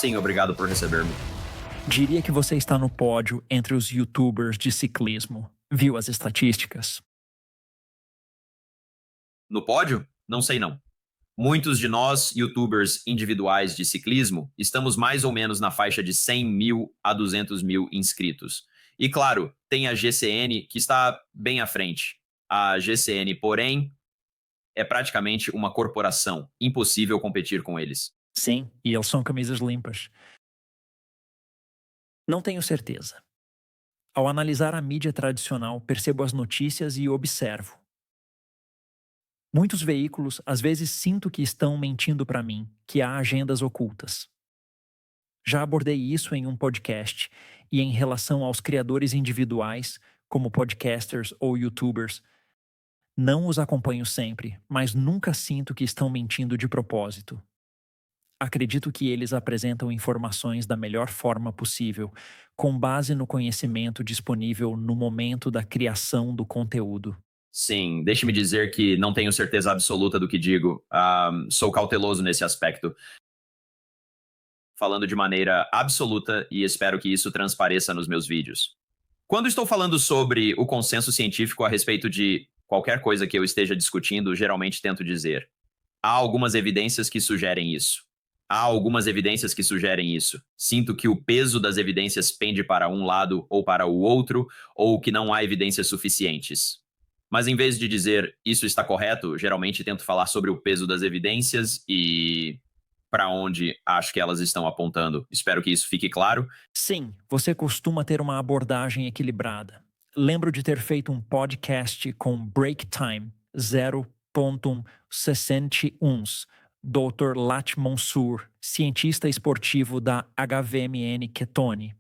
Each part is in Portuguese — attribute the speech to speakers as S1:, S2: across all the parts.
S1: Sim, obrigado por receber-me.
S2: Diria que você está no pódio entre os YouTubers de ciclismo. Viu as estatísticas?
S1: No pódio? Não sei não. Muitos de nós, YouTubers individuais de ciclismo, estamos mais ou menos na faixa de 100 mil a 200 mil inscritos. E claro, tem a GCN que está bem à frente. A GCN, porém, é praticamente uma corporação. Impossível competir com eles.
S2: Sim, e eles são camisas limpas. Não tenho certeza. Ao analisar a mídia tradicional, percebo as notícias e observo. Muitos veículos às vezes sinto que estão mentindo para mim, que há agendas ocultas. Já abordei isso em um podcast e em relação aos criadores individuais, como podcasters ou YouTubers. Não os acompanho sempre, mas nunca sinto que estão mentindo de propósito. Acredito que eles apresentam informações da melhor forma possível, com base no conhecimento disponível no momento da criação do conteúdo.
S1: Sim, deixe-me dizer que não tenho certeza absoluta do que digo. Sou cauteloso nesse aspecto. Falando de maneira absoluta e espero que isso transpareça nos meus vídeos. Quando estou falando sobre o consenso científico a respeito de qualquer coisa que eu esteja discutindo, geralmente tento dizer: há algumas evidências que sugerem isso. Há algumas evidências que sugerem isso. Sinto que o peso das evidências pende para um lado ou para o outro, ou que não há evidências suficientes. Mas em vez de dizer isso está correto, geralmente tento falar sobre o peso das evidências e para onde acho que elas estão apontando. Espero que isso fique claro.
S2: Sim, você costuma ter uma abordagem equilibrada. Lembro de ter feito um podcast com Break Time 0.61, Dr. Lat Mansour, cientista esportivo da HVMN Ketone.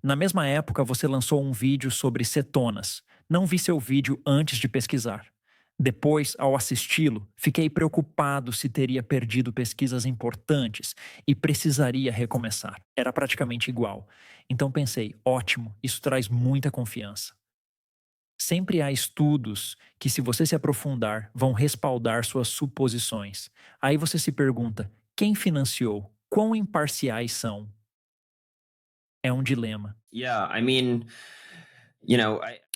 S2: Na mesma época, você lançou um vídeo sobre cetonas. Não vi seu vídeo antes de pesquisar. Depois, ao assisti-lo, fiquei preocupado se teria perdido pesquisas importantes e precisaria recomeçar. Era praticamente igual. Então pensei, ótimo, isso traz muita confiança. Sempre há estudos que, se você se aprofundar, vão respaldar suas suposições. Aí você se pergunta, quem financiou? Quão imparciais são? É um dilema.
S1: Yeah, I mean,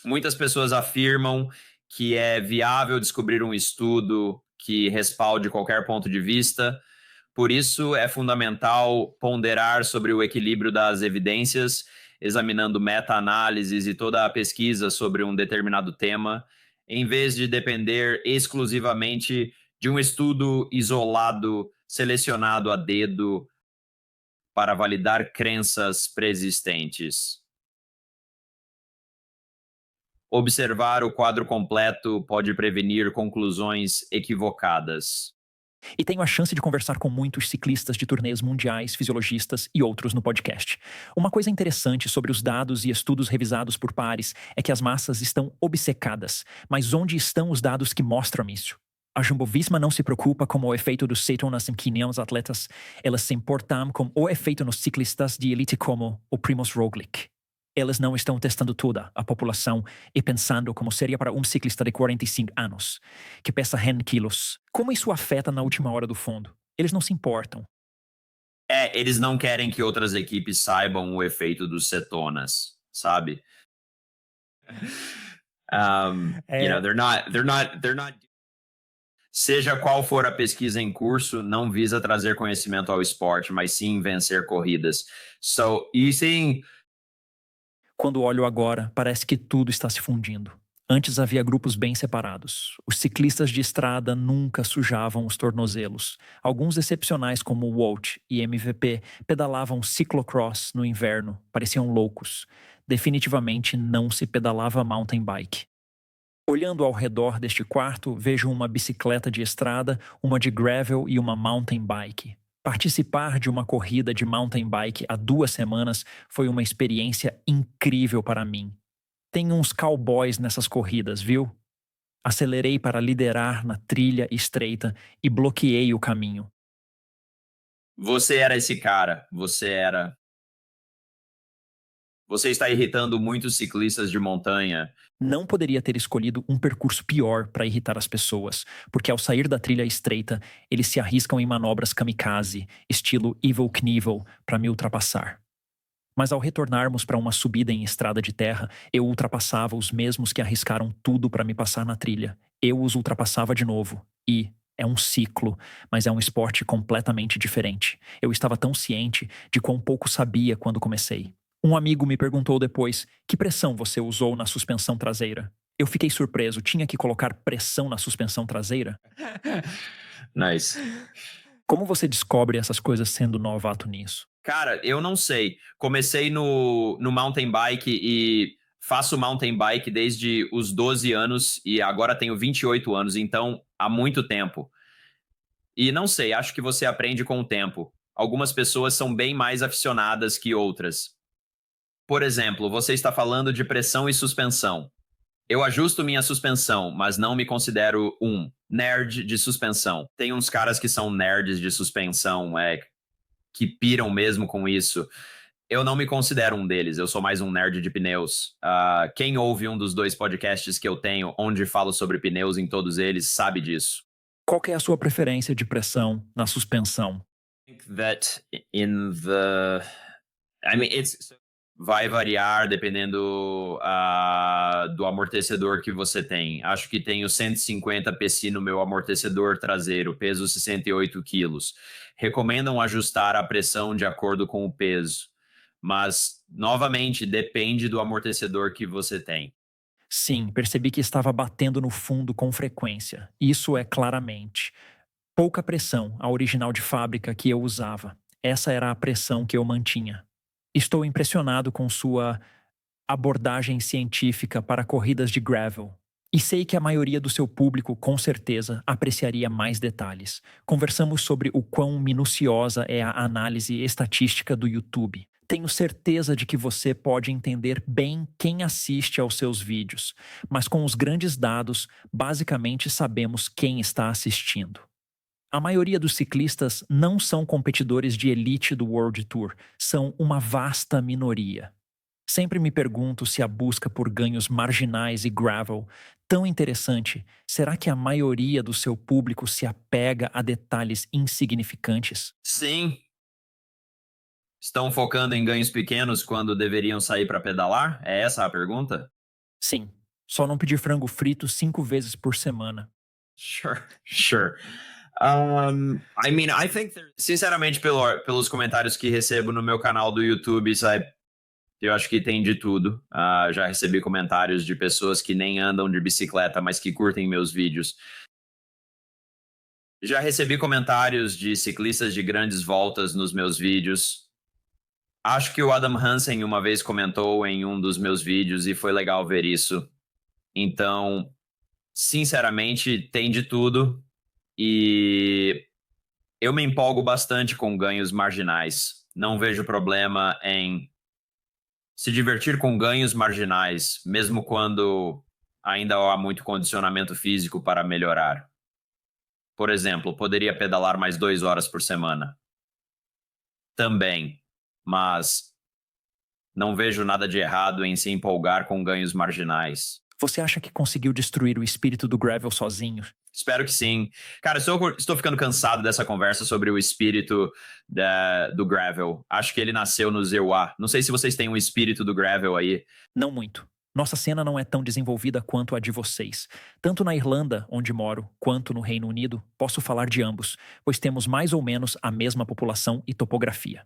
S1: muitas pessoas afirmam que é viável descobrir um estudo que respalde qualquer ponto de vista. Por isso, é fundamental ponderar sobre o equilíbrio das evidências, examinando meta-análises e toda a pesquisa sobre um determinado tema, em vez de depender exclusivamente de um estudo isolado, selecionado a dedo para validar crenças preexistentes. Observar o quadro completo pode prevenir conclusões equivocadas.
S2: E tenho a chance de conversar com muitos ciclistas de turnês mundiais, fisiologistas e outros no podcast. Uma coisa interessante sobre os dados e estudos revisados por pares é que as massas estão obcecadas. Mas onde estão os dados que mostram isso? A Jumbo-Visma não se preocupa com o efeito dos cetonas em 500 atletas. Elas se importam com o efeito nos ciclistas de elite como o Primož Roglič. Eles não estão testando toda a população e pensando como seria para um ciclista de 45 anos, que pesa 100 quilos. Como isso afeta na última hora do fundo? Eles não se importam.
S1: Eles não querem que outras equipes saibam o efeito dos cetonas, sabe? They're not. Seja qual for a pesquisa em curso, não visa trazer conhecimento ao esporte, mas sim vencer corridas. E sim.
S2: Quando olho agora, parece que tudo está se fundindo. Antes havia grupos bem separados. Os ciclistas de estrada nunca sujavam os tornozelos. Alguns excepcionais como Wout e MVP pedalavam ciclocross no inverno, pareciam loucos. Definitivamente não se pedalava mountain bike. Olhando ao redor deste quarto, vejo uma bicicleta de estrada, uma de gravel e uma mountain bike. Participar de uma corrida de mountain bike há 2 semanas foi uma experiência incrível para mim. Tem uns cowboys nessas corridas, viu? Acelerei para liderar na trilha estreita e bloqueei o caminho.
S1: Você era esse cara. Você era. Você está irritando muitos ciclistas de montanha.
S2: Não poderia ter escolhido um percurso pior para irritar as pessoas, porque ao sair da trilha estreita, eles se arriscam em manobras kamikaze, estilo Evel Knievel, para me ultrapassar. Mas ao retornarmos para uma subida em estrada de terra, eu ultrapassava os mesmos que arriscaram tudo para me passar na trilha. Eu os ultrapassava de novo. E é um ciclo, mas é um esporte completamente diferente. Eu estava tão ciente de quão pouco sabia quando comecei. Um amigo me perguntou depois: que pressão você usou na suspensão traseira? Eu fiquei surpreso. Tinha que colocar pressão na suspensão traseira?
S1: Nice.
S2: Como você descobre essas coisas sendo novato nisso?
S1: Cara, eu não sei. Comecei no mountain bike e faço mountain bike desde os 12 anos e agora tenho 28 anos, então há muito tempo. E não sei, acho que você aprende com o tempo. Algumas pessoas são bem mais aficionadas que outras. Por exemplo, você está falando de pressão e suspensão. Eu ajusto minha suspensão, mas não me considero um nerd de suspensão. Tem uns caras que são nerds de suspensão, que piram mesmo com isso. Eu não me considero um deles, eu sou mais um nerd de pneus. Quem ouve um dos 2 podcasts que eu tenho, onde falo sobre pneus em todos eles, sabe disso.
S2: Qual que é a sua preferência de pressão na suspensão?
S1: That in the... I mean, vai variar dependendo do amortecedor que você tem. Acho que tenho 150 PSI no meu amortecedor traseiro, peso 68 quilos. Recomendam ajustar a pressão de acordo com o peso, mas, novamente, depende do amortecedor que você tem.
S2: Sim, percebi que estava batendo no fundo com frequência. Isso é claramente. Pouca pressão, a original de fábrica que eu usava. Essa era a pressão que eu mantinha. Estou impressionado com sua abordagem científica para corridas de gravel. E sei que a maioria do seu público, com certeza, apreciaria mais detalhes. Conversamos sobre o quão minuciosa é a análise estatística do YouTube. Tenho certeza de que você pode entender bem quem assiste aos seus vídeos, mas com os grandes dados, basicamente sabemos quem está assistindo. A maioria dos ciclistas não são competidores de elite do World Tour, são uma vasta minoria. Sempre me pergunto se a busca por ganhos marginais e gravel, tão interessante, será que a maioria do seu público se apega a detalhes insignificantes?
S1: Sim. Estão focando em ganhos pequenos quando deveriam sair para pedalar? É essa a pergunta?
S2: Sim, só não pedir frango frito 5 vezes por semana.
S1: Sure. I think sinceramente, pelos comentários que recebo no meu canal do YouTube, sabe, eu acho que tem de tudo. Já recebi comentários de pessoas que nem andam de bicicleta, mas que curtem meus vídeos. Já recebi comentários de ciclistas de grandes voltas nos meus vídeos. Acho que o Adam Hansen uma vez comentou em um dos meus vídeos e foi legal ver isso. Então, sinceramente, tem de tudo. E eu me empolgo bastante com ganhos marginais. Não vejo problema em se divertir com ganhos marginais, mesmo quando ainda há muito condicionamento físico para melhorar. Por exemplo, poderia pedalar mais 2 horas por semana. Também, mas não vejo nada de errado em se empolgar com ganhos marginais.
S2: Você acha que conseguiu destruir o espírito do gravel sozinho?
S1: Espero que sim. Cara, estou ficando cansado dessa conversa sobre o espírito do gravel. Acho que ele nasceu no ZWA. Não sei se vocês têm um espírito do gravel aí.
S2: Não muito. Nossa cena não é tão desenvolvida quanto a de vocês. Tanto na Irlanda, onde moro, quanto no Reino Unido, posso falar de ambos, pois temos mais ou menos a mesma população e topografia.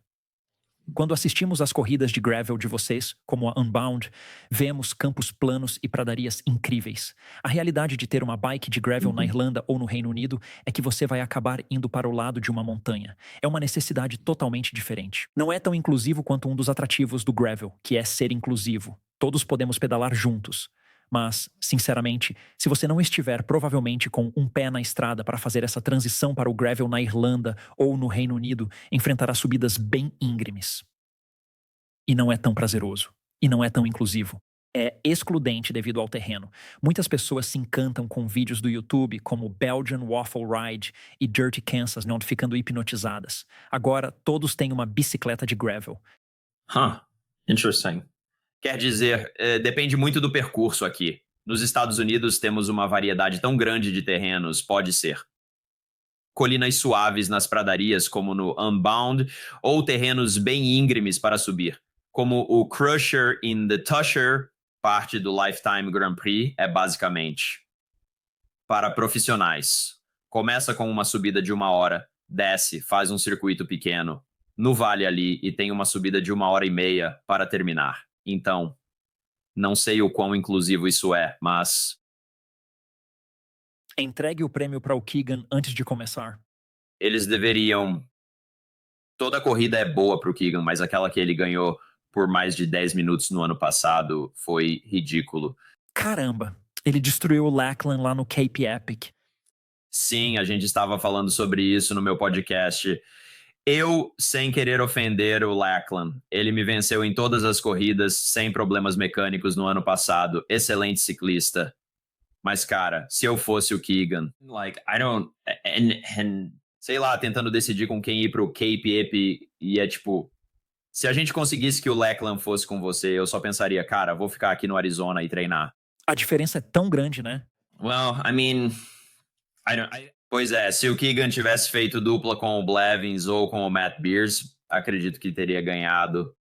S2: Quando assistimos às corridas de gravel de vocês, como a Unbound, vemos campos planos e pradarias incríveis. A realidade de ter uma bike de gravel na Irlanda ou no Reino Unido é que você vai acabar indo para o lado de uma montanha. É uma necessidade totalmente diferente. Não é tão inclusivo quanto um dos atrativos do gravel, que é ser inclusivo. Todos podemos pedalar juntos. Mas, sinceramente, se você não estiver provavelmente com um pé na estrada para fazer essa transição para o gravel na Irlanda ou no Reino Unido, enfrentará subidas bem íngremes. E não é tão prazeroso. E não é tão inclusivo. É excludente devido ao terreno. Muitas pessoas se encantam com vídeos do YouTube como Belgian Waffle Ride e Dirty Kansas, onde ficando hipnotizadas. Agora, todos têm uma bicicleta de gravel.
S1: Interesting. Quer dizer, depende muito do percurso aqui. Nos Estados Unidos temos uma variedade tão grande de terrenos, pode ser. Colinas suaves nas pradarias, como no Unbound, ou terrenos bem íngremes para subir, como o Crusher in the Tusher, parte do Lifetime Grand Prix, é basicamente. Para profissionais, começa com uma subida de 1 hora, desce, faz um circuito pequeno, no vale ali, e tem uma subida de 1 hora e meia para terminar. Então, não sei o quão inclusivo isso é, mas
S2: Entregue o prêmio para o Keegan antes de começar.
S1: eles deveriam. Toda a corrida é boa para o Keegan, mas aquela que ele ganhou por mais de 10 minutos no ano passado foi ridículo.
S2: Caramba, ele destruiu o Lachlan lá no Cape Epic.
S1: Sim, a gente estava falando sobre isso no meu podcast. Eu, sem querer ofender o Lachlan, ele me venceu em todas as corridas, sem problemas mecânicos no ano passado. Excelente ciclista. Mas, cara, se eu fosse o Keegan, sei lá, tentando decidir com quem ir pro Cape Epic, e é tipo, se a gente conseguisse que o Lachlan fosse com você, eu só pensaria, cara, vou ficar aqui no Arizona e treinar.
S2: A diferença é tão grande, né?
S1: Well, I mean, Pois é, se o Keegan tivesse feito dupla com o Blevins ou com o Matt Beers, acredito que teria ganhado.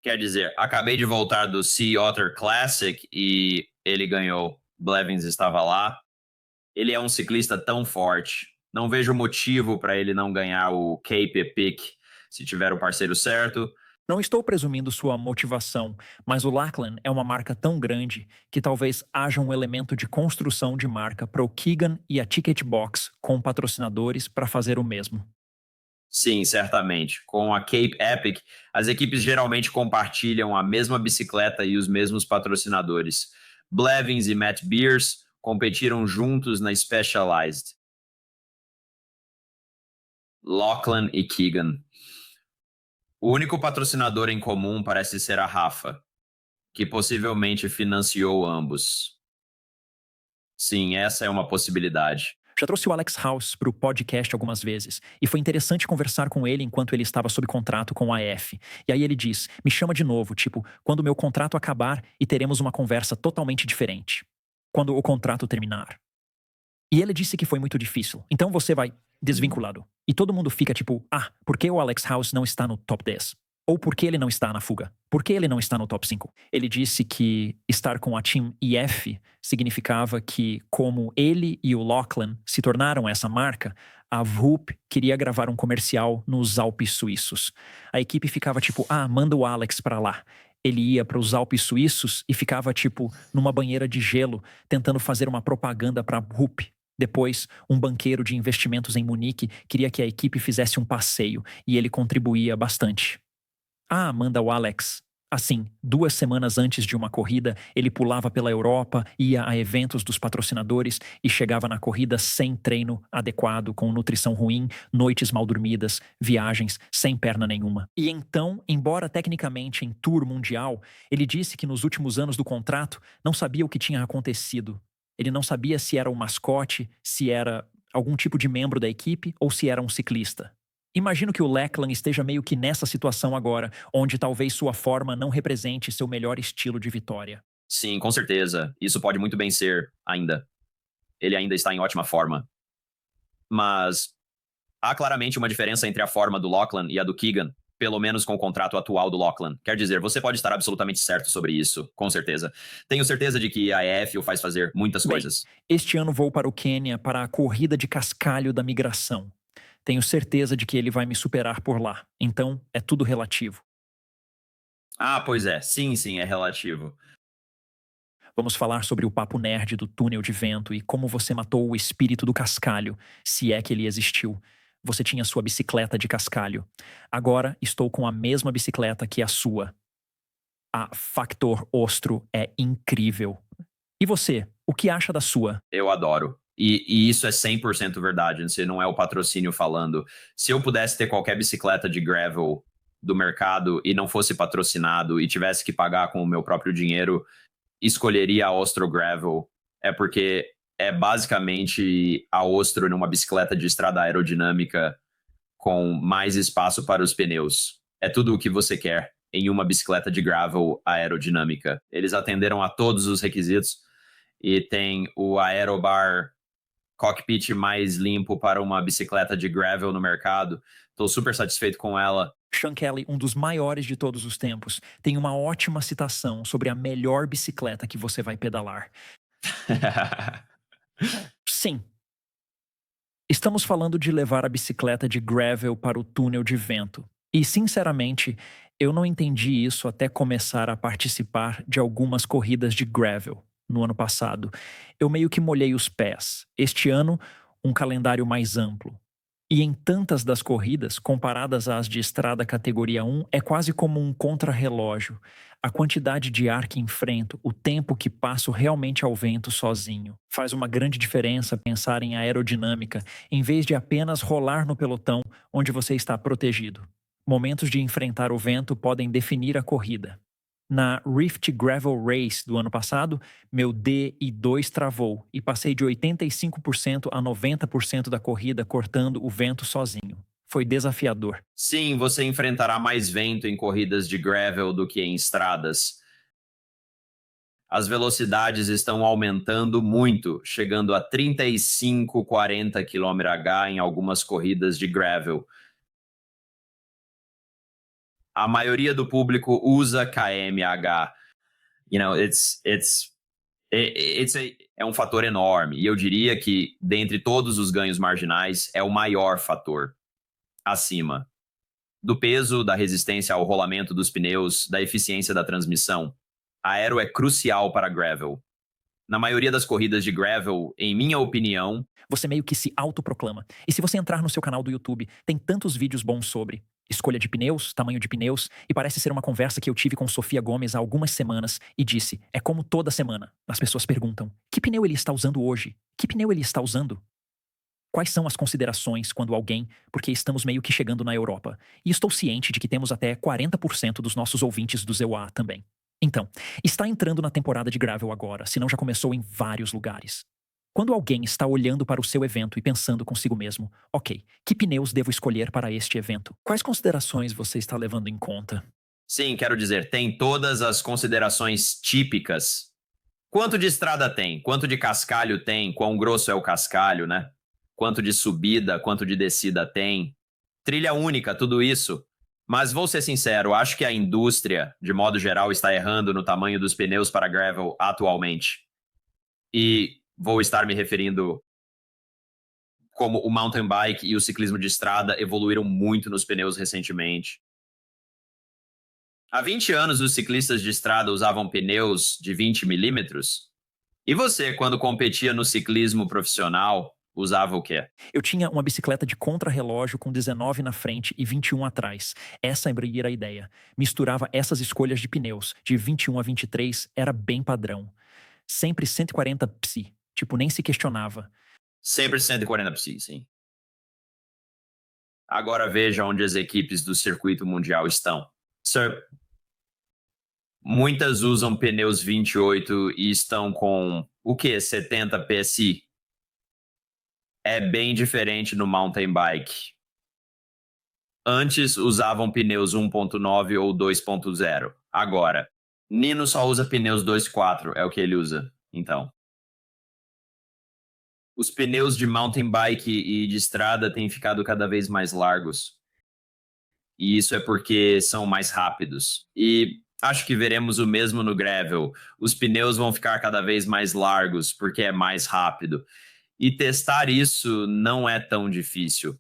S1: Quer dizer, acabei de voltar do Sea Otter Classic e ele ganhou. Blevins estava lá. Ele é um ciclista tão forte. Não vejo motivo para ele não ganhar o Cape Epic se tiver o parceiro certo.
S2: Não estou presumindo sua motivação, mas o Lachlan é uma marca tão grande que talvez haja um elemento de construção de marca para o Keegan e a Ticket Box com patrocinadores para fazer o mesmo.
S1: Sim, certamente. Com a Cape Epic, as equipes geralmente compartilham a mesma bicicleta e os mesmos patrocinadores. Blevins e Matt Beers competiram juntos na Specialized. Lachlan e Keegan. O único patrocinador em comum parece ser a Rafa, que possivelmente financiou ambos. Sim, essa é uma possibilidade.
S2: Já trouxe o Alex House para o podcast algumas vezes, e foi interessante conversar com ele enquanto ele estava sob contrato com a AF. E aí ele diz, me chama de novo, tipo, quando o meu contrato acabar e teremos uma conversa totalmente diferente. Quando o contrato terminar. E ele disse que foi muito difícil. Então você vai desvinculado. E todo mundo fica tipo, por que o Alex House não está no top 10? Ou por que ele não está na fuga? Por que ele não está no top 5? Ele disse que estar com a Team EF significava que, como ele e o Lachlan se tornaram essa marca, a VUP queria gravar um comercial nos Alpes suíços. A equipe ficava tipo, manda o Alex pra lá. Ele ia para os Alpes suíços e ficava tipo numa banheira de gelo, tentando fazer uma propaganda para a VUP. Depois, um banqueiro de investimentos em Munique queria que a equipe fizesse um passeio e ele contribuía bastante. Manda o Alex. Assim, 2 semanas antes de uma corrida, ele pulava pela Europa, ia a eventos dos patrocinadores e chegava na corrida sem treino adequado, com nutrição ruim, noites mal dormidas, viagens sem perna nenhuma. E então, embora tecnicamente em tour mundial, ele disse que nos últimos anos do contrato não sabia o que tinha acontecido. Ele não sabia se era um mascote, se era algum tipo de membro da equipe ou se era um ciclista. Imagino que o Lachlan esteja meio que nessa situação agora, onde talvez sua forma não represente seu melhor estilo de vitória.
S1: Sim, com certeza. Isso pode muito bem ser, ainda. Ele ainda está em ótima forma. Mas há claramente uma diferença entre a forma do Lachlan e a do Keegan, pelo menos com o contrato atual do Lachlan. Quer dizer, você pode estar absolutamente certo sobre isso, com certeza. Tenho certeza de que a EF o faz fazer muitas coisas.
S2: Este ano vou para o Quênia para a corrida de cascalho da migração. Tenho certeza de que ele vai me superar por lá. Então, é tudo relativo.
S1: Pois é. Sim, é relativo.
S2: Vamos falar sobre o papo nerd do túnel de vento e como você matou o espírito do cascalho, se é que ele existiu. Você tinha sua bicicleta de cascalho. Agora estou com a mesma bicicleta que a sua. A Factor Ostro é incrível. E você, o que acha da sua?
S1: Eu adoro. E isso é 100% verdade, se não é o patrocínio falando. Se eu pudesse ter qualquer bicicleta de gravel do mercado e não fosse patrocinado e tivesse que pagar com o meu próprio dinheiro, escolheria a Ostro Gravel. É porque é basicamente a Ostro numa bicicleta de estrada aerodinâmica com mais espaço para os pneus. É tudo o que você quer. em uma bicicleta de gravel aerodinâmica. Eles atenderam a todos os requisitos e tem o Aerobar cockpit mais limpo para uma bicicleta de gravel no mercado. Estou super satisfeito com ela.
S2: Sean Kelly, um dos maiores de todos os tempos, tem uma ótima citação sobre a melhor bicicleta que você vai pedalar. Sim. Estamos falando de levar a bicicleta de gravel para o túnel de vento. E, sinceramente, eu não entendi isso até começar a participar de algumas corridas de gravel no ano passado. Eu meio que molhei os pés. Este ano, um calendário mais amplo. E em tantas das corridas, comparadas às de estrada categoria 1, é quase como um contrarrelógio. A quantidade de ar que enfrento, o tempo que passo realmente ao vento sozinho. Faz uma grande diferença pensar em aerodinâmica, em vez de apenas rolar no pelotão onde você está protegido. Momentos de enfrentar o vento podem definir a corrida. Na Rift Gravel Race do ano passado, meu DI2 travou e passei de 85% a 90% da corrida cortando o vento sozinho. Foi desafiador.
S1: Sim, você enfrentará mais vento em corridas de gravel do que em estradas. As velocidades estão aumentando muito, chegando a 35, 40 km/h em algumas corridas de gravel. A maioria do público usa kmh. É um fator enorme. E eu diria que, dentre todos os ganhos marginais, é o maior fator. Acima do peso, da resistência ao rolamento dos pneus, da eficiência da transmissão. A aero é crucial para gravel. Na maioria das corridas de gravel, em minha opinião...
S2: Você meio que se autoproclama. E se você entrar no seu canal do YouTube, tem tantos vídeos bons sobre escolha de pneus, tamanho de pneus, e parece ser uma conversa que eu tive com Sofia Gomes há algumas semanas e disse, é como toda semana. As pessoas perguntam, que pneu ele está usando hoje? Que pneu ele está usando? Quais são as considerações quando alguém, porque estamos meio que chegando na Europa, e estou ciente de que temos até 40% dos nossos ouvintes do ZEUA também. Então, está entrando na temporada de gravel agora, se não já começou em vários lugares. Quando alguém está olhando para o seu evento e pensando consigo mesmo, ok, que pneus devo escolher para este evento? Quais considerações você está levando em conta?
S1: Sim, quero dizer, tem todas as considerações típicas. Quanto de estrada tem? Quanto de cascalho tem? Quão grosso é o cascalho, né? Quanto de subida, quanto de descida tem? Trilha única, tudo isso. Mas vou ser sincero, acho que a indústria, de modo geral, está errando no tamanho dos pneus para gravel atualmente. E vou estar me referindo como o mountain bike e o ciclismo de estrada evoluíram muito nos pneus recentemente. Há 20 anos, os ciclistas de estrada usavam pneus de 20 milímetros. E você, quando competia no ciclismo profissional, usava o quê?
S2: Eu tinha uma bicicleta de contrarrelógio com 19 na frente e 21 atrás. Essa era a ideia. Misturava essas escolhas de pneus, de 21 a 23, era bem padrão. Sempre 140 psi. Tipo, nem se questionava.
S1: Sempre 140 psi, sim. Agora veja onde as equipes do circuito mundial estão. Sir, muitas usam pneus 28 e estão com, o quê? 70 PSI. É bem diferente no mountain bike. Antes usavam pneus 1.9 ou 2.0. Agora, Nino só usa pneus 2.4, é o que ele usa, então. Os pneus de mountain bike e de estrada têm ficado cada vez mais largos. E isso é porque são mais rápidos. E acho que veremos o mesmo no gravel. Os pneus vão ficar cada vez mais largos porque é mais rápido. E testar isso não é tão difícil.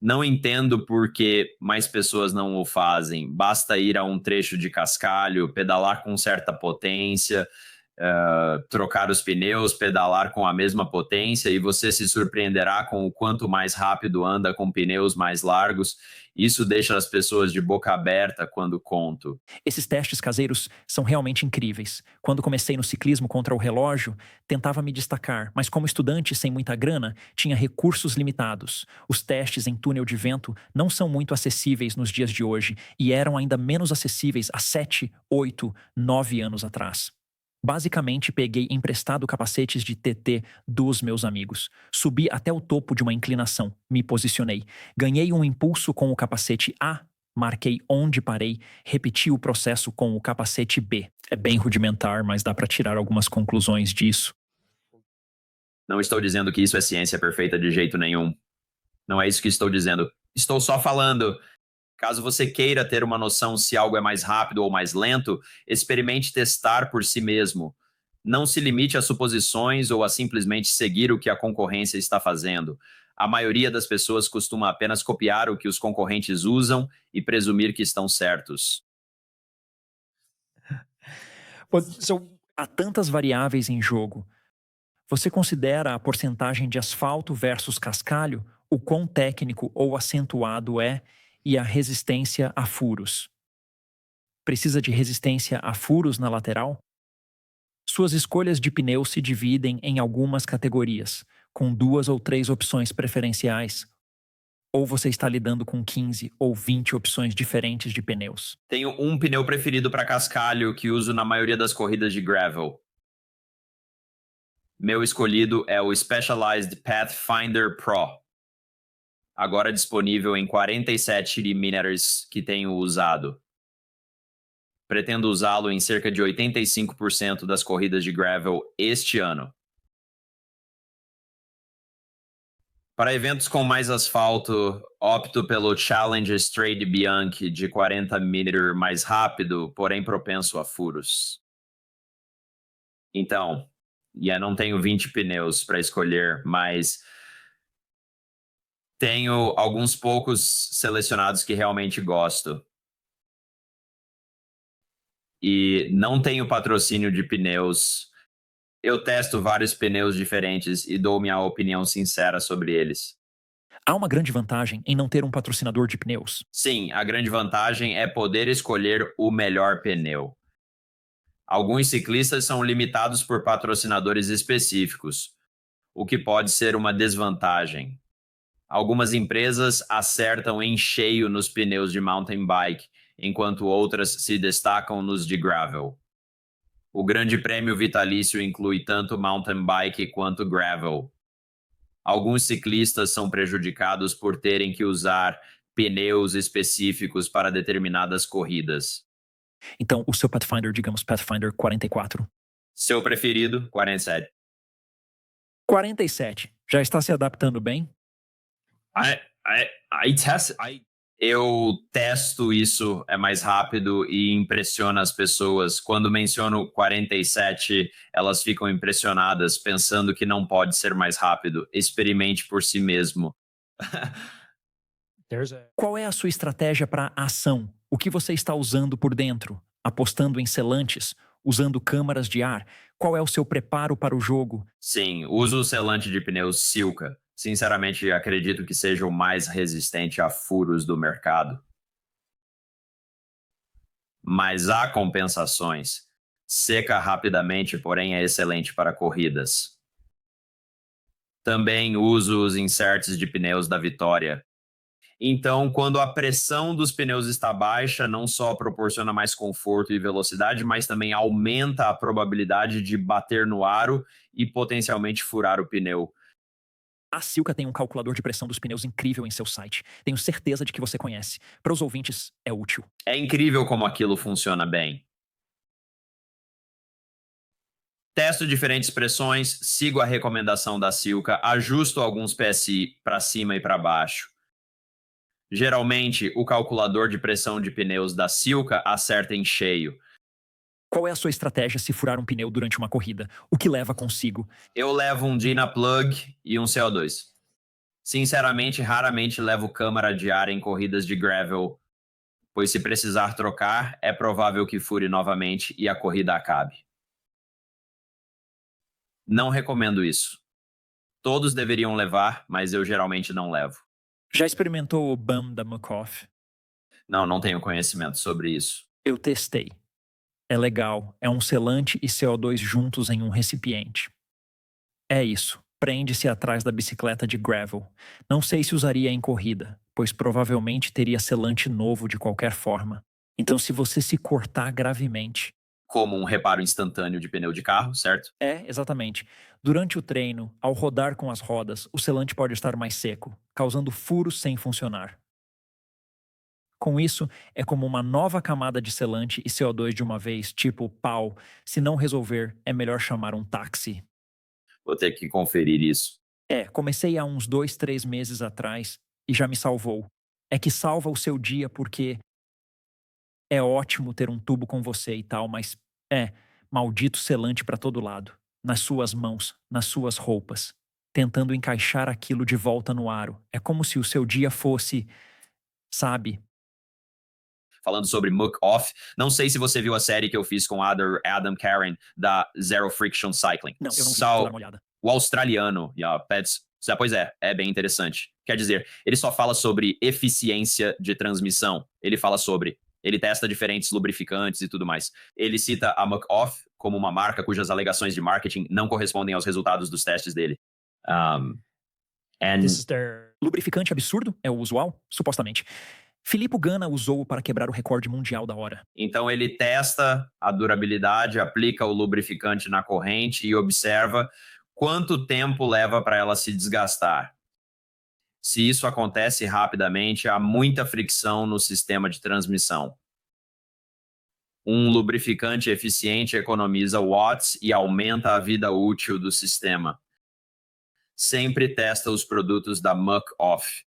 S1: Não entendo por que mais pessoas não o fazem. Basta ir a um trecho de cascalho, pedalar com certa potência, trocar os pneus, pedalar com a mesma potência e você se surpreenderá com o quanto mais rápido anda com pneus mais largos. Isso deixa as pessoas de boca aberta quando conto.
S2: Esses testes caseiros são realmente incríveis. Quando comecei no ciclismo contra o relógio, tentava me destacar, mas como estudante sem muita grana, tinha recursos limitados. Os testes em túnel de vento não são muito acessíveis nos dias de hoje e eram ainda menos acessíveis há 7, 8, 9 anos atrás. Basicamente, peguei emprestado capacetes de TT dos meus amigos. Subi até o topo de uma inclinação, me posicionei. Ganhei um impulso com o capacete A Marquei onde parei, repeti o processo com o capacete B. É bem rudimentar, mas dá para tirar algumas conclusões disso.
S1: Não estou dizendo que isso é ciência perfeita de jeito nenhum. Não é isso que estou dizendo. Estou só falando. Caso você queira ter uma noção se algo é mais rápido ou mais lento, experimente testar por si mesmo. Não se limite a suposições ou a simplesmente seguir o que a concorrência está fazendo. A maioria das pessoas costuma apenas copiar o que os concorrentes usam e presumir que estão certos.
S2: Há tantas variáveis em jogo. Você considera a porcentagem de asfalto versus cascalho, o quão técnico ou acentuado é e a resistência a furos? Precisa de resistência a furos na lateral? Suas escolhas de pneu se dividem em algumas categorias, com 2 ou 3 opções preferenciais. Ou você está lidando com 15 ou 20 opções diferentes de pneus?
S1: Tenho um pneu preferido para cascalho que uso na maioria das corridas de gravel. Meu escolhido é o Specialized Pathfinder Pro, agora disponível em 47 mm que tenho usado. Pretendo usá-lo em cerca de 85% das corridas de gravel este ano. Para eventos com mais asfalto, opto pelo Challenger Strade Bianchi de 40 mm mais rápido, porém propenso a furos. Então, não tenho 20 pneus para escolher, mas tenho alguns poucos selecionados que realmente gosto. E não tenho patrocínio de pneus. Eu testo vários pneus diferentes e dou minha opinião sincera sobre eles.
S2: Há uma grande vantagem em não ter um patrocinador de pneus.
S1: Sim, a grande vantagem é poder escolher o melhor pneu. Alguns ciclistas são limitados por patrocinadores específicos, o que pode ser uma desvantagem. Algumas empresas acertam em cheio nos pneus de mountain bike, enquanto outras se destacam nos de gravel. O Grande Prêmio Vitalício inclui tanto mountain bike quanto gravel. Alguns ciclistas são prejudicados por terem que usar pneus específicos para determinadas corridas.
S2: Então, o seu Pathfinder, digamos Pathfinder 44.
S1: Seu preferido, 47.
S2: 47. Já está se adaptando bem?
S1: Eu testo isso, é mais rápido e impressiona as pessoas. Quando menciono 47, elas ficam impressionadas, pensando que não pode ser mais rápido. Experimente por si mesmo.
S2: Qual é a sua estratégia para ação? O que você está usando por dentro? Apostando em selantes? Usando câmaras de ar? Qual é o seu preparo para o jogo?
S1: Sim, uso o selante de pneus Silca. Sinceramente, acredito que seja o mais resistente a furos do mercado. Mas há compensações. Seca rapidamente, porém é excelente para corridas. Também uso os inserts de pneus da Vitória. Então, quando a pressão dos pneus está baixa, não só proporciona mais conforto e velocidade, mas também aumenta a probabilidade de bater no aro e potencialmente furar o pneu.
S2: A Silca tem um calculador de pressão dos pneus incrível em seu site. Tenho certeza de que você conhece. Para os ouvintes, é útil.
S1: É incrível como aquilo funciona bem. Testo diferentes pressões, sigo a recomendação da Silca, ajusto alguns PSI para cima e para baixo. Geralmente, o calculador de pressão de pneus da Silca acerta em cheio.
S2: Qual é a sua estratégia se furar um pneu durante uma corrida? O que leva consigo?
S1: Eu levo um Dynaplug e um CO2. Sinceramente, raramente levo câmara de ar em corridas de gravel, pois se precisar trocar, é provável que fure novamente e a corrida acabe. Não recomendo isso. Todos deveriam levar, mas eu geralmente não levo.
S2: Já experimentou o BAM da Mucoff?
S1: Não tenho conhecimento sobre isso.
S2: Eu testei. É legal, é um selante e CO2 juntos em um recipiente. É isso, prende-se atrás da bicicleta de gravel. Não sei se usaria em corrida, pois provavelmente teria selante novo de qualquer forma. Então, se você se cortar gravemente...
S1: Como um reparo instantâneo de pneu de carro, certo?
S2: É, exatamente. Durante o treino, ao rodar com as rodas, o selante pode estar mais seco, causando furos sem funcionar. Com isso, é como uma nova camada de selante e CO2 de uma vez, tipo, pau. Se não resolver, é melhor chamar um táxi.
S1: Vou ter que conferir isso.
S2: Comecei há uns 2, 3 meses atrás e já me salvou. É que salva o seu dia porque é ótimo ter um tubo com você e tal, mas maldito selante pra todo lado. Nas suas mãos, nas suas roupas. Tentando encaixar aquilo de volta no aro. É como se o seu dia fosse, sabe?
S1: Falando sobre Muck Off, não sei se você viu a série que eu fiz com Adam Karen, da Zero Friction Cycling.
S2: Não, eu não vi, vou dar uma olhada.
S1: O australiano, pois é bem interessante. Quer dizer, ele só fala sobre eficiência de transmissão. Ele testa diferentes lubrificantes e tudo mais. Ele cita a Muck Off como uma marca cujas alegações de marketing não correspondem aos resultados dos testes dele.
S2: Lubrificante absurdo é o usual, supostamente. Filippo Ganna usou para quebrar o recorde mundial da hora.
S1: Então ele testa a durabilidade, aplica o lubrificante na corrente e observa quanto tempo leva para ela se desgastar. Se isso acontece rapidamente, há muita fricção no sistema de transmissão. Um lubrificante eficiente economiza watts e aumenta a vida útil do sistema. Sempre testa os produtos da Muck Off.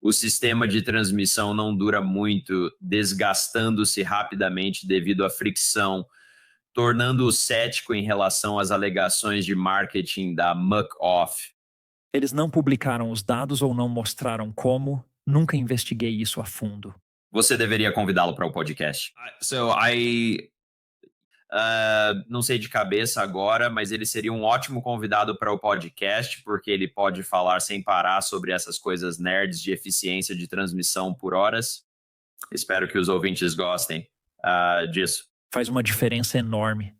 S1: O sistema de transmissão não dura muito, desgastando-se rapidamente devido à fricção, tornando-o cético em relação às alegações de marketing da Muck Off.
S2: Eles não publicaram os dados ou não mostraram como. Nunca investiguei isso a fundo.
S1: Você deveria convidá-lo para o podcast. Não sei de cabeça agora, mas ele seria um ótimo convidado para o podcast, porque ele pode falar sem parar sobre essas coisas nerds de eficiência de transmissão por horas. Espero que os ouvintes gostem disso.
S2: Faz uma diferença enorme.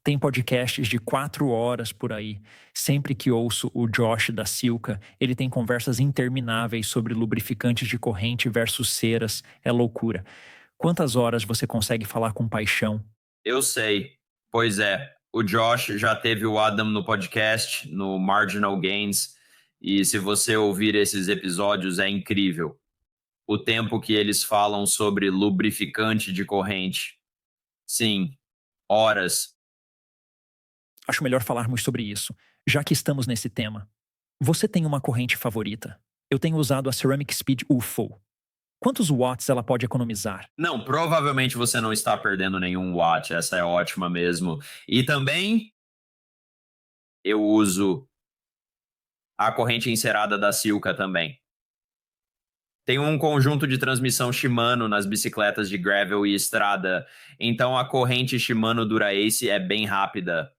S2: Tem podcasts de 4 horas por aí. Sempre que ouço o Josh da Silca, ele tem conversas intermináveis sobre lubrificantes de corrente versus ceras. É loucura. Quantas horas você consegue falar com paixão?
S1: Eu sei. Pois é. O Josh já teve o Adam no podcast, no Marginal Gains, e se você ouvir esses episódios é incrível. O tempo que eles falam sobre lubrificante de corrente. Sim, horas.
S2: Acho melhor falarmos sobre isso, já que estamos nesse tema. Você tem uma corrente favorita? Eu tenho usado a Ceramic Speed UFO. Quantos watts ela pode economizar?
S1: Não, provavelmente você não está perdendo nenhum watt. Essa é ótima mesmo. E também eu uso a corrente encerada da Silca também. Tem um conjunto de transmissão Shimano nas bicicletas de gravel e estrada, então a corrente Shimano Dura-Ace é bem rápida.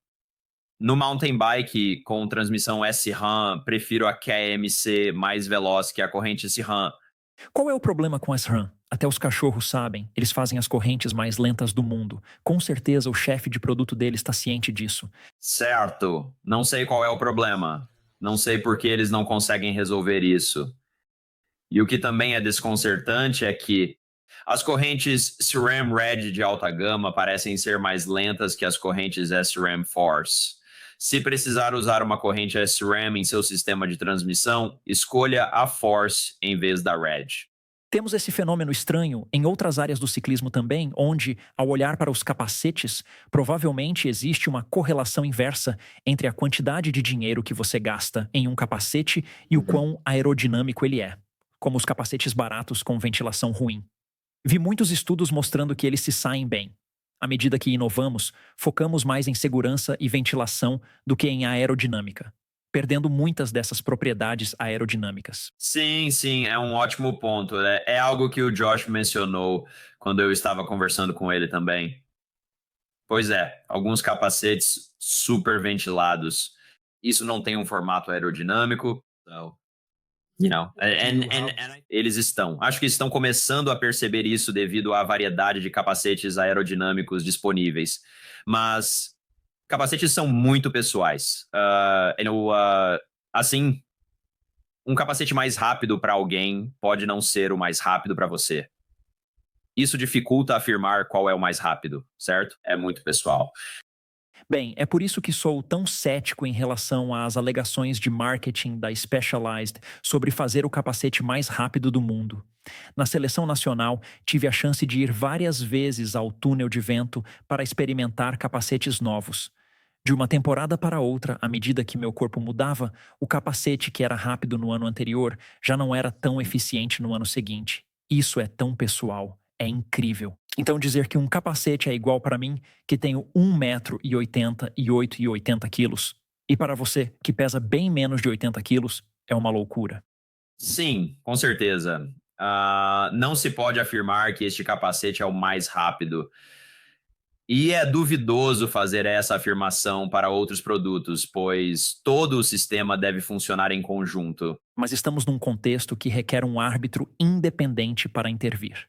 S1: No mountain bike com transmissão SRAM, prefiro a KMC mais veloz que a corrente SRAM.
S2: Qual é o problema com as RAM? Até os cachorros sabem, eles fazem as correntes mais lentas do mundo. Com certeza o chefe de produto deles está ciente disso.
S1: Certo, não sei qual é o problema. Não sei por que eles não conseguem resolver isso. E o que também é desconcertante é que as correntes SRAM Red de alta gama parecem ser mais lentas que as correntes SRAM Force. Se precisar usar uma corrente SRAM em seu sistema de transmissão, escolha a Force em vez da Red.
S2: Temos esse fenômeno estranho em outras áreas do ciclismo também, onde, ao olhar para os capacetes, provavelmente existe uma correlação inversa entre a quantidade de dinheiro que você gasta em um capacete e o quão aerodinâmico ele é, como os capacetes baratos com ventilação ruim. Vi muitos estudos mostrando que eles se saem bem. À medida que inovamos, focamos mais em segurança e ventilação do que em aerodinâmica, perdendo muitas dessas propriedades aerodinâmicas.
S1: Sim, é um ótimo ponto. É algo que o Josh mencionou quando eu estava conversando com ele também. Pois é, alguns capacetes super ventilados. Isso não tem um formato aerodinâmico. Eles acho que estão começando a perceber isso devido à variedade de capacetes aerodinâmicos disponíveis. Mas capacetes são muito pessoais. Assim, um capacete mais rápido para alguém pode não ser o mais rápido para você. Isso dificulta afirmar qual é o mais rápido, certo? É muito pessoal.
S2: Bem, é por isso que sou tão cético em relação às alegações de marketing da Specialized sobre fazer o capacete mais rápido do mundo. Na seleção nacional, tive a chance de ir várias vezes ao túnel de vento para experimentar capacetes novos. De uma temporada para outra, à medida que meu corpo mudava, o capacete que era rápido no ano anterior já não era tão eficiente no ano seguinte. Isso é tão pessoal. É incrível. Então dizer que um capacete é igual para mim, que tenho 1,80 m e 8,80 quilos, e para você, que pesa bem menos de 80 quilos, é uma loucura.
S1: Sim, com certeza. Não se pode afirmar que este capacete é o mais rápido. E é duvidoso fazer essa afirmação para outros produtos, pois todo o sistema deve funcionar em conjunto.
S2: Mas estamos num contexto que requer um árbitro independente para intervir.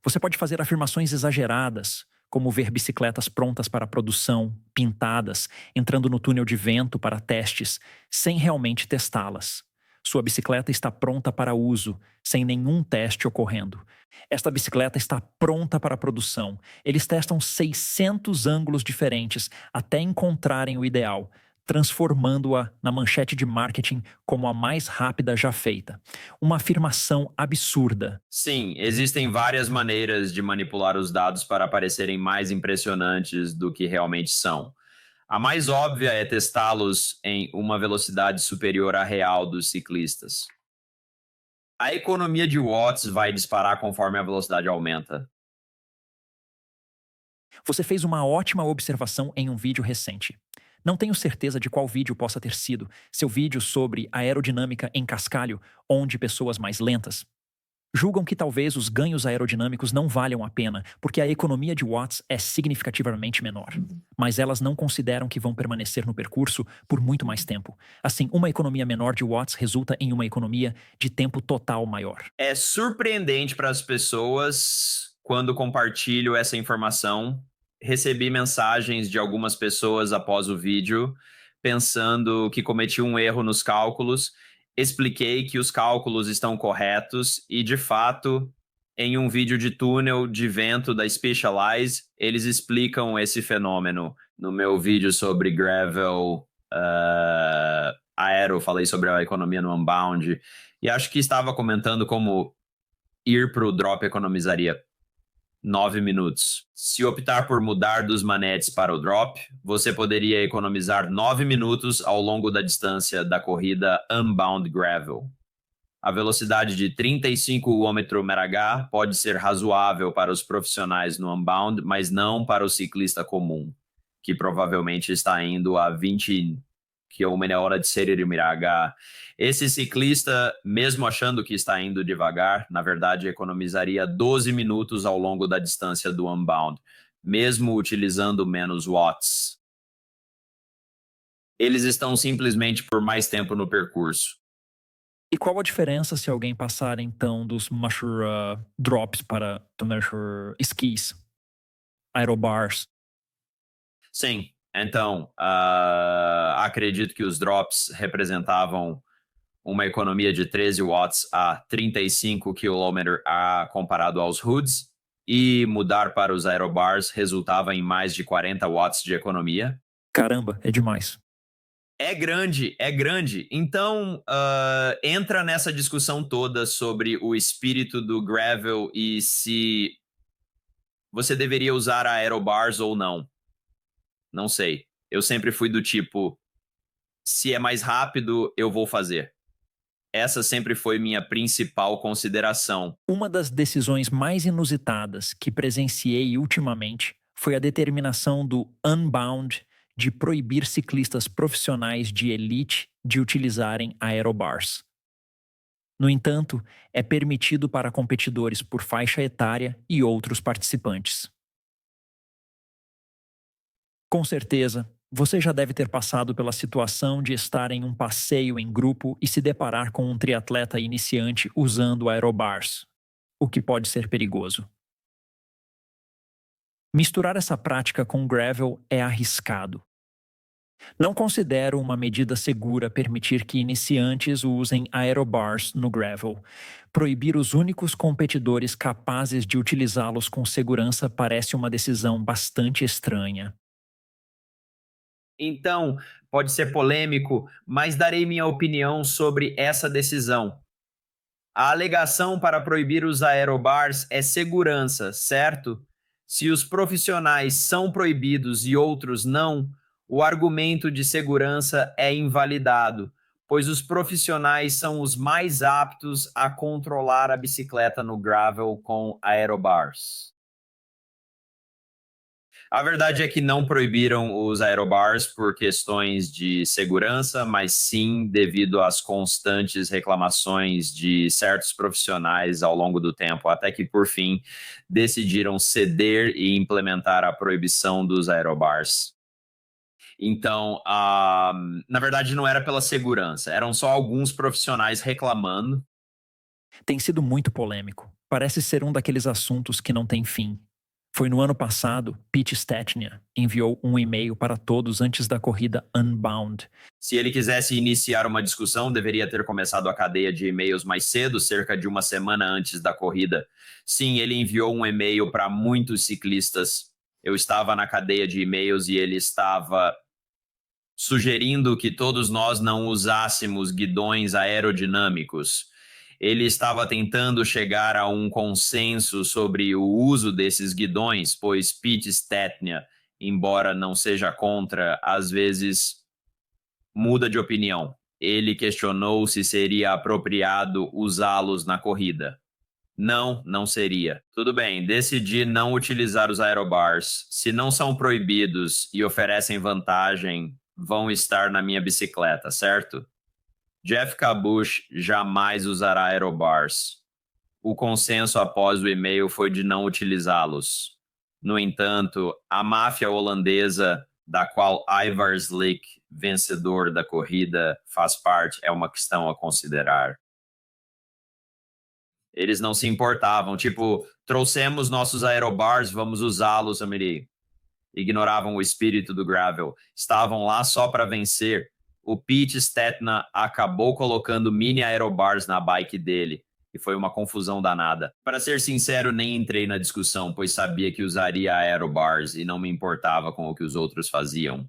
S2: Você pode fazer afirmações exageradas, como ver bicicletas prontas para produção, pintadas, entrando no túnel de vento para testes, sem realmente testá-las. Sua bicicleta está pronta para uso, sem nenhum teste ocorrendo. Esta bicicleta está pronta para produção. Eles testam 600 ângulos diferentes até encontrarem o ideal, transformando-a na manchete de marketing como a mais rápida já feita. Uma afirmação absurda.
S1: Sim, existem várias maneiras de manipular os dados para parecerem mais impressionantes do que realmente são. A mais óbvia é testá-los em uma velocidade superior à real dos ciclistas. A economia de watts vai disparar conforme a velocidade aumenta.
S2: Você fez uma ótima observação em um vídeo recente. Não tenho certeza de qual vídeo possa ter sido, seu vídeo sobre aerodinâmica em cascalho, onde pessoas mais lentas julgam que talvez os ganhos aerodinâmicos não valham a pena, porque a economia de watts é significativamente menor. Mas elas não consideram que vão permanecer no percurso por muito mais tempo. Assim, uma economia menor de watts resulta em uma economia de tempo total maior.
S1: É surpreendente para as pessoas quando compartilho essa informação. Recebi mensagens de algumas pessoas após o vídeo pensando que cometi um erro nos cálculos. Expliquei que os cálculos estão corretos e, de fato, em um vídeo de túnel de vento da Specialized, eles explicam esse fenômeno. No meu vídeo sobre gravel aero, falei sobre a economia no Unbound, e acho que estava comentando como ir para o drop economizaria 9 minutos. Se optar por mudar dos manetes para o drop, você poderia economizar 9 minutos ao longo da distância da corrida Unbound Gravel. A velocidade de 35 km/h pode ser razoável para os profissionais no Unbound, mas não para o ciclista comum, que provavelmente está indo a 20 km/h de Seririmiraga. Esse ciclista, mesmo achando que está indo devagar, na verdade economizaria 12 minutos ao longo da distância do Unbound, mesmo utilizando menos watts. Eles estão simplesmente por mais tempo no percurso.
S2: E qual a diferença se alguém passar então dos Measure drops para do Measure skis, aerobars?
S1: Sim, então, acredito que os drops representavam uma economia de 13 watts a 35 km/h comparado aos hoods, e mudar para os aerobars resultava em mais de 40 watts de economia.
S2: Caramba, é demais.
S1: É grande, é grande. Então, entra nessa discussão toda sobre o espírito do gravel e se você deveria usar aerobars ou não. Não sei. Eu sempre fui do tipo, se é mais rápido, eu vou fazer. Essa sempre foi minha principal consideração.
S2: Uma das decisões mais inusitadas que presenciei ultimamente foi a determinação do Unbound de proibir ciclistas profissionais de elite de utilizarem aerobars. No entanto, é permitido para competidores por faixa etária e outros participantes. Com certeza, você já deve ter passado pela situação de estar em um passeio em grupo e se deparar com um triatleta iniciante usando aerobars, o que pode ser perigoso. Misturar essa prática com gravel é arriscado. Não considero uma medida segura permitir que iniciantes usem aerobars no gravel. Proibir os únicos competidores capazes de utilizá-los com segurança parece uma decisão bastante estranha.
S1: Então, pode ser polêmico, mas darei minha opinião sobre essa decisão. A alegação para proibir os aerobars é segurança, certo? Se os profissionais são proibidos e outros não, o argumento de segurança é invalidado, pois os profissionais são os mais aptos a controlar a bicicleta no gravel com aerobars. A verdade é que não proibiram os aerobars por questões de segurança, mas sim devido às constantes reclamações de certos profissionais ao longo do tempo, até que, por fim, decidiram ceder e implementar a proibição dos aerobars. Então, na verdade, não era pela segurança, eram só alguns profissionais reclamando.
S2: Tem sido muito polêmico. Parece ser um daqueles assuntos que não tem fim. Foi no ano passado, Pete Stechnia enviou um e-mail para todos antes da corrida Unbound.
S1: Se ele quisesse iniciar uma discussão, deveria ter começado a cadeia de e-mails mais cedo, cerca de uma semana antes da corrida. Sim, ele enviou um e-mail para muitos ciclistas. Eu estava na cadeia de e-mails e ele estava sugerindo que todos nós não usássemos guidões aerodinâmicos. Ele estava tentando chegar a um consenso sobre o uso desses guidões, pois Pete Stechnia, embora não seja contra, às vezes muda de opinião. Ele questionou se seria apropriado usá-los na corrida. Não, não seria. Tudo bem, decidi não utilizar os aerobars. Se não são proibidos e oferecem vantagem, vão estar na minha bicicleta, certo? Jeff Kabush jamais usará aerobars. O consenso após o e-mail foi de não utilizá-los. No entanto, a máfia holandesa, da qual Ivar Slick, vencedor da corrida, faz parte, é uma questão a considerar. Eles não se importavam, tipo, trouxemos nossos aerobars, vamos usá-los, Amiri. Ignoravam o espírito do gravel, estavam lá só para vencer. O Pete Stetina acabou colocando mini aerobars na bike dele, e foi uma confusão danada. Para ser sincero, nem entrei na discussão, pois sabia que usaria aerobars e não me importava com o que os outros faziam.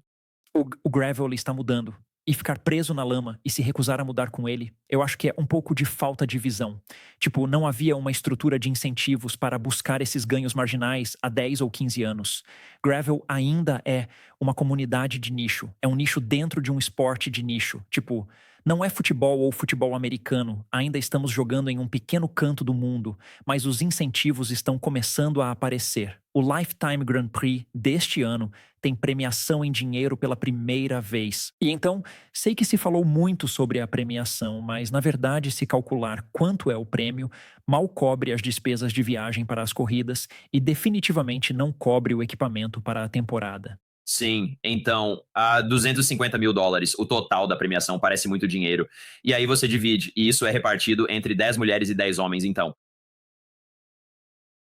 S2: O gravel está mudando. E ficar preso na lama e se recusar a mudar com ele, eu acho que é um pouco de falta de visão. Tipo, não havia uma estrutura de incentivos para buscar esses ganhos marginais há 10 ou 15 anos. Gravel ainda é uma comunidade de nicho. É um nicho dentro de um esporte de nicho. Tipo, não é futebol ou futebol americano. Ainda estamos jogando em um pequeno canto do mundo, mas os incentivos estão começando a aparecer. O Lifetime Grand Prix deste ano tem premiação em dinheiro pela primeira vez. E então, sei que se falou muito sobre a premiação, mas na verdade, se calcular quanto é o prêmio, mal cobre as despesas de viagem para as corridas e definitivamente não cobre o equipamento para a temporada.
S1: Sim, então, a $250.000, o total da premiação parece muito dinheiro. E aí você divide, e isso é repartido entre 10 mulheres e 10 homens, então.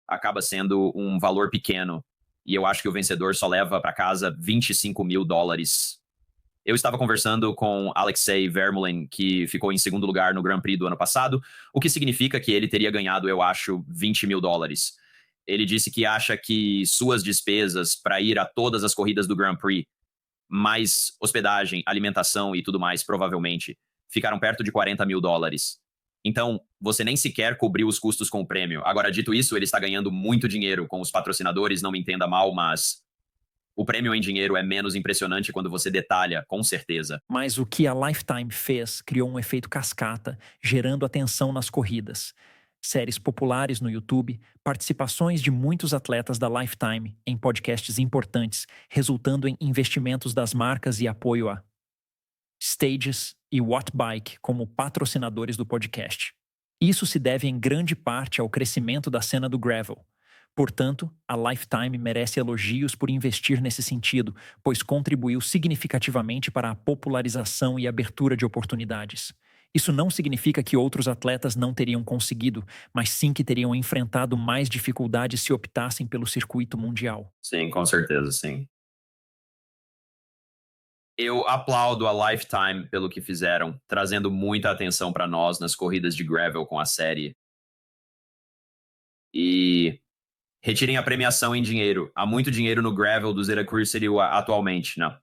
S1: Acaba sendo um valor pequeno. E eu acho que o vencedor só leva para casa $25.000. Eu estava conversando com Alexei Vermeulen, que ficou em segundo lugar no Grand Prix do ano passado, o que significa que ele teria ganhado, eu acho, $20.000. Ele disse que acha que suas despesas para ir a todas as corridas do Grand Prix, mais hospedagem, alimentação e tudo mais, provavelmente, ficaram perto de $40.000. Então, você nem sequer cobriu os custos com o prêmio. Agora, dito isso, ele está ganhando muito dinheiro com os patrocinadores, não me entenda mal, mas o prêmio em dinheiro é menos impressionante quando você detalha, com certeza.
S2: Mas o que a Lifetime fez criou um efeito cascata, gerando atenção nas corridas. Séries populares no YouTube, participações de muitos atletas da Lifetime em podcasts importantes, resultando em investimentos das marcas e apoio a Stages e Wattbike como patrocinadores do podcast. Isso se deve em grande parte ao crescimento da cena do gravel. Portanto, a Lifetime merece elogios por investir nesse sentido, pois contribuiu significativamente para a popularização e abertura de oportunidades. Isso não significa que outros atletas não teriam conseguido, mas sim que teriam enfrentado mais dificuldades se optassem pelo circuito mundial.
S1: Sim, com certeza, sim. Eu aplaudo a Lifetime pelo que fizeram, trazendo muita atenção para nós nas corridas de gravel com a série. E retirem a premiação em dinheiro. Há muito dinheiro no gravel do Zeta Cruise City atualmente, né?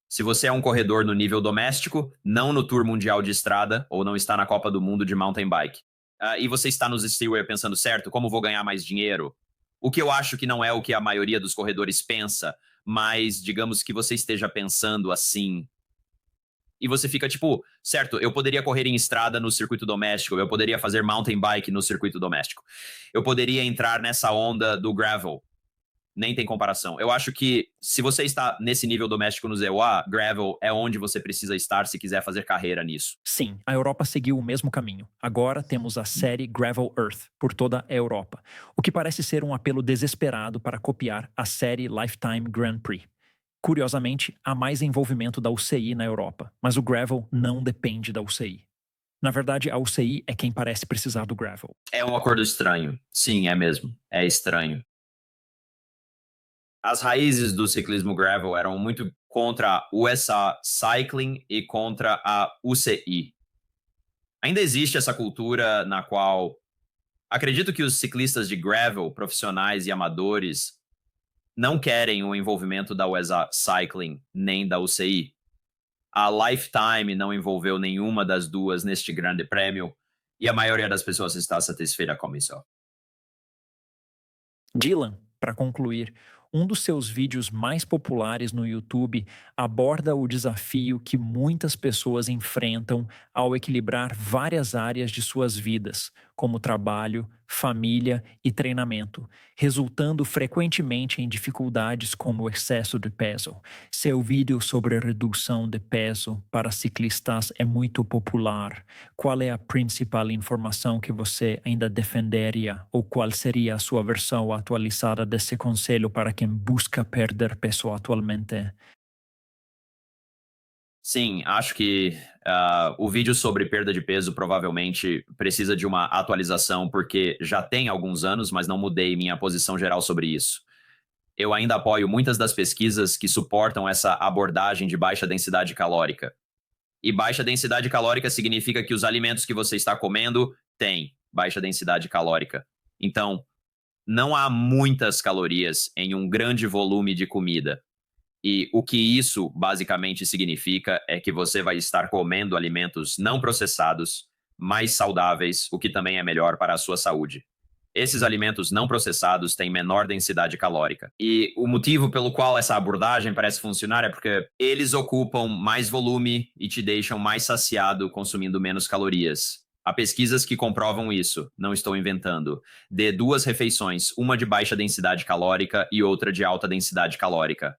S1: Se você é um corredor no nível doméstico, não no Tour Mundial de Estrada ou não está na Copa do Mundo de Mountain Bike, e você está nos Steelwear pensando, certo, como vou ganhar mais dinheiro? O que eu acho que não é o que a maioria dos corredores pensa, mas digamos que você esteja pensando assim, e você fica tipo, certo, eu poderia correr em estrada no circuito doméstico, eu poderia fazer mountain bike no circuito doméstico, eu poderia entrar nessa onda do gravel, nem tem comparação. Eu acho que se você está nesse nível doméstico no ZOA, gravel é onde você precisa estar se quiser fazer carreira nisso.
S2: Sim, a Europa seguiu o mesmo caminho. Agora temos a série Gravel Earth por toda a Europa, o que parece ser um apelo desesperado para copiar a série Lifetime Grand Prix. Curiosamente, há mais envolvimento da UCI na Europa, mas o gravel não depende da UCI. Na verdade, a UCI é quem parece precisar do gravel.
S1: É um acordo estranho. Sim, é mesmo. É estranho. As raízes do ciclismo gravel eram muito contra a USA Cycling e contra a UCI. Ainda existe essa cultura na qual acredito que os ciclistas de gravel, profissionais e amadores, não querem o envolvimento da USA Cycling nem da UCI. A Lifetime não envolveu nenhuma das duas neste grande prêmio e a maioria das pessoas está satisfeita com isso.
S2: Dylan, para concluir, um dos seus vídeos mais populares no YouTube aborda o desafio que muitas pessoas enfrentam ao equilibrar várias áreas de suas vidas, como trabalho, família e treinamento, resultando frequentemente em dificuldades como o excesso de peso. Seu vídeo sobre redução de peso para ciclistas é muito popular. Qual é a principal informação que você ainda defenderia, ou qual seria a sua versão atualizada desse conselho para quem busca perder peso atualmente?
S1: Sim, acho que o vídeo sobre perda de peso provavelmente precisa de uma atualização, porque já tem alguns anos, mas não mudei minha posição geral sobre isso. Eu ainda apoio muitas das pesquisas que suportam essa abordagem de baixa densidade calórica. E baixa densidade calórica significa que os alimentos que você está comendo têm baixa densidade calórica. Então, não há muitas calorias em um grande volume de comida. E o que isso basicamente significa é que você vai estar comendo alimentos não processados, mais saudáveis, o que também é melhor para a sua saúde. Esses alimentos não processados têm menor densidade calórica. E o motivo pelo qual essa abordagem parece funcionar é porque eles ocupam mais volume e te deixam mais saciado consumindo menos calorias. Há pesquisas que comprovam isso, não estou inventando. Dê 2 refeições, uma de baixa densidade calórica e outra de alta densidade calórica.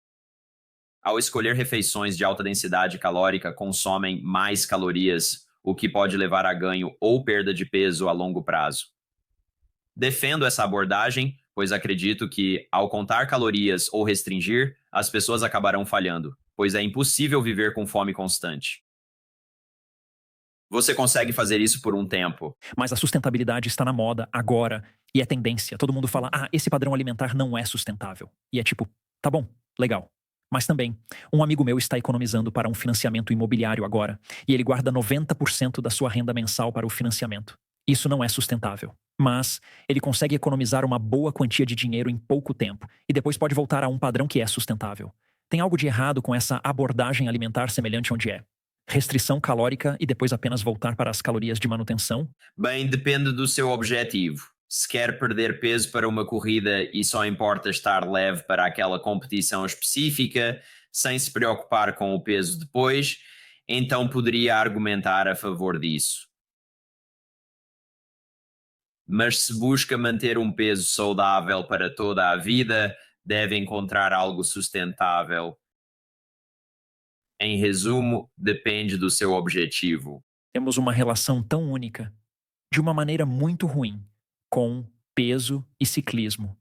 S1: Ao escolher refeições de alta densidade calórica, consomem mais calorias, o que pode levar a ganho ou perda de peso a longo prazo. Defendo essa abordagem, pois acredito que, ao contar calorias ou restringir, as pessoas acabarão falhando, pois é impossível viver com fome constante. Você consegue fazer isso por um tempo.
S2: Mas a sustentabilidade está na moda agora e é tendência. Todo mundo fala, esse padrão alimentar não é sustentável. E é tipo, tá bom, legal. Mas também, um amigo meu está economizando para um financiamento imobiliário agora, e ele guarda 90% da sua renda mensal para o financiamento. Isso não é sustentável. Mas ele consegue economizar uma boa quantia de dinheiro em pouco tempo, e depois pode voltar a um padrão que é sustentável. Tem algo de errado com essa abordagem alimentar semelhante onde é restrição calórica e depois apenas voltar para as calorias de manutenção?
S1: Bem, depende do seu objetivo. Se quer perder peso para uma corrida e só importa estar leve para aquela competição específica, sem se preocupar com o peso depois, então poderia argumentar a favor disso. Mas se busca manter um peso saudável para toda a vida, deve encontrar algo sustentável. Em resumo, depende do seu objetivo.
S2: Temos uma relação tão única, de uma maneira muito ruim, com peso e ciclismo.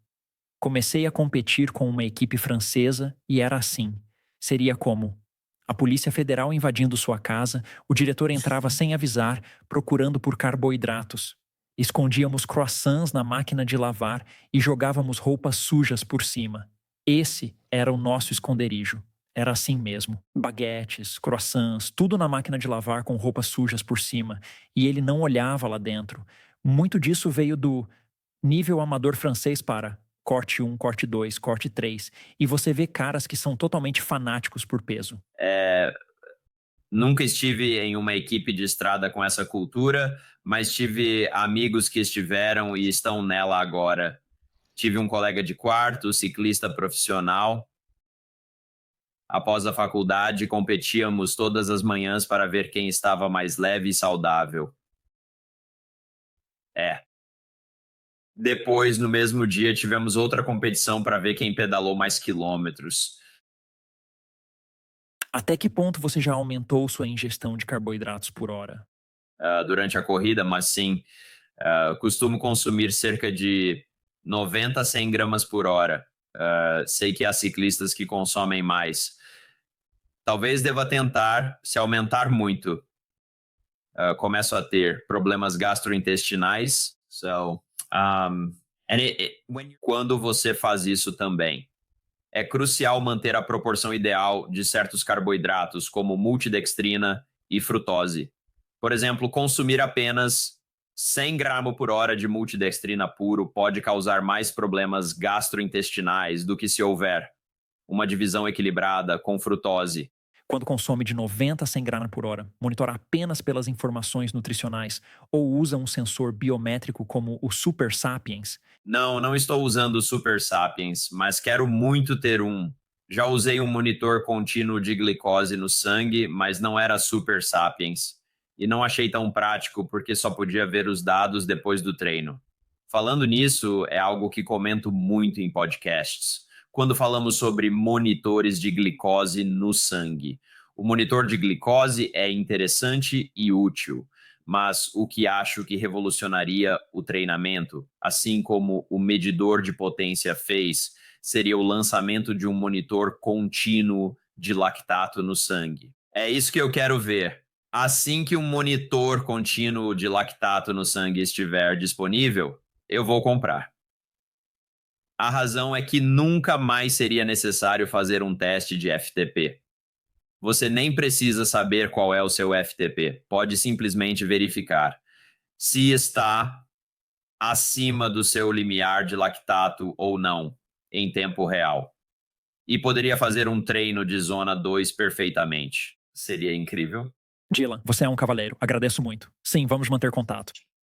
S2: Comecei a competir com uma equipe francesa e era assim. Seria como a Polícia Federal invadindo sua casa, o diretor entrava sem avisar, procurando por carboidratos. Escondíamos croissants na máquina de lavar e jogávamos roupas sujas por cima. Esse era o nosso esconderijo. Era assim mesmo. Baguetes, croissants, tudo na máquina de lavar com roupas sujas por cima. E ele não olhava lá dentro. Muito disso veio do nível amador francês para corte 1, corte 2, corte 3, e você vê caras que são totalmente fanáticos por peso.
S1: Nunca estive em uma equipe de estrada com essa cultura, mas tive amigos que estiveram e estão nela agora. Tive um colega de quarto, ciclista profissional. Após a faculdade, competíamos todas as manhãs para ver quem estava mais leve e saudável. Depois, no mesmo dia, tivemos outra competição para ver quem pedalou mais quilômetros.
S2: Até que ponto você já aumentou sua ingestão de carboidratos por hora?
S1: Durante a corrida, mas sim, costumo consumir cerca de 90 a 100 gramas por hora. Sei que há ciclistas que consomem mais. Talvez deva tentar, se aumentar muito, começo a ter problemas gastrointestinais. Quando você faz isso também, é crucial manter a proporção ideal de certos carboidratos, como multidextrina e frutose. Por exemplo, consumir apenas 100 gramas por hora de multidextrina puro pode causar mais problemas gastrointestinais do que se houver uma divisão equilibrada com frutose.
S2: Quando consome de 90 a 100 gramas por hora, monitora apenas pelas informações nutricionais ou usa um sensor biométrico como o Super Sapiens?
S1: Não estou usando o Super Sapiens, mas quero muito ter um. Já usei um monitor contínuo de glicose no sangue, mas não era Super Sapiens. E não achei tão prático porque só podia ver os dados depois do treino. Falando nisso, é algo que comento muito em podcasts, quando falamos sobre monitores de glicose no sangue. O monitor de glicose é interessante e útil, mas o que acho que revolucionaria o treinamento, assim como o medidor de potência fez, seria o lançamento de um monitor contínuo de lactato no sangue. É isso que eu quero ver. Assim que um monitor contínuo de lactato no sangue estiver disponível, eu vou comprar. A razão é que nunca mais seria necessário fazer um teste de FTP. Você nem precisa saber qual é o seu FTP. Pode simplesmente verificar se está acima do seu limiar de lactato ou não, em tempo real. E poderia fazer um treino de zona 2 perfeitamente. Seria incrível.
S2: Dylan, você é um cavaleiro. Agradeço muito. Sim, vamos manter contato.